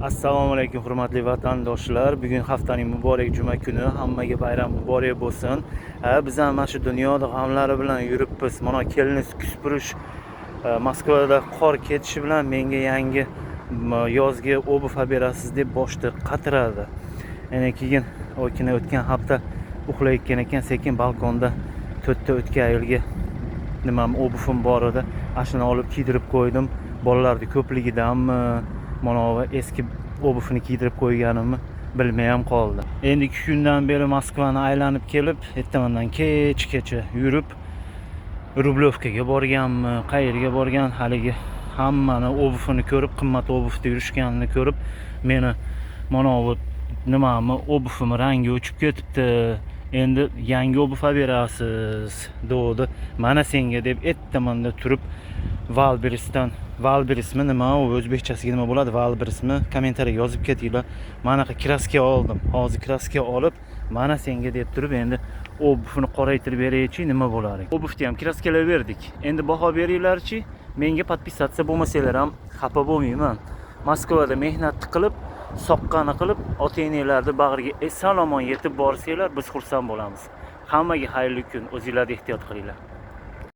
Assalomu alaykum hurmatli vatandoshlar. Bugun haftaning muborak juma kuni. Hammaga bayram muborak bo'lsin. Biz ham mana shu dunyoda g'amlari bilan yuribmiz. Mana keliniz kuspirish Moskvada qor ketishi bilan menga yangi yozgi obuv berasiz deb boshda qatiradi. Yana keyin o'tgan hafta uxlayotgan ekan, sekin balkonda to'rtta o'tgan yilga obuvim bor edi. Ashuni olib kiydirib qo'ydim. Bolalarning ko'pligidanmi mana bu eski obuvni kiydirib qo'yganimni bilmay ham qoldi. Endi 2 kundan beri Moskvani aylanib kelib, ertamandan kechgacha yurib Rublyovkaga borganmi, qayerga borgan, haligi hammani obuvini ko'rib, qimmat obuvda yurishganini ko'rib, meni mana bu obuvim rangi o'chib ketibdi. Endi yangi obuv berasiz dedi. Mana senga deb ertamanda turib Valberismi nima, u o'zbekchasiga nima bo'ladi? Valberismi? Kommentariyaga yozib ketinglar. Mana kraska oldim. Hozir kraska olib, mana senga deb turib endi obuvni qoraytirib beraychi, nima bo'lar ekan. Obuvni ham kraskalar berdik. Endi baho beringlarchi. Menga podpisatsiya bo'lmasanglar ham xafa bo'lmayman. Moskvada mehnat qilib, soqqani qilib, ota-onalarni bag'riga eson-omon yetib borsanglar, biz xursand bo'lamiz. Hammaga xayrli kun. O'zingizlarga ehtiyot qilinglar.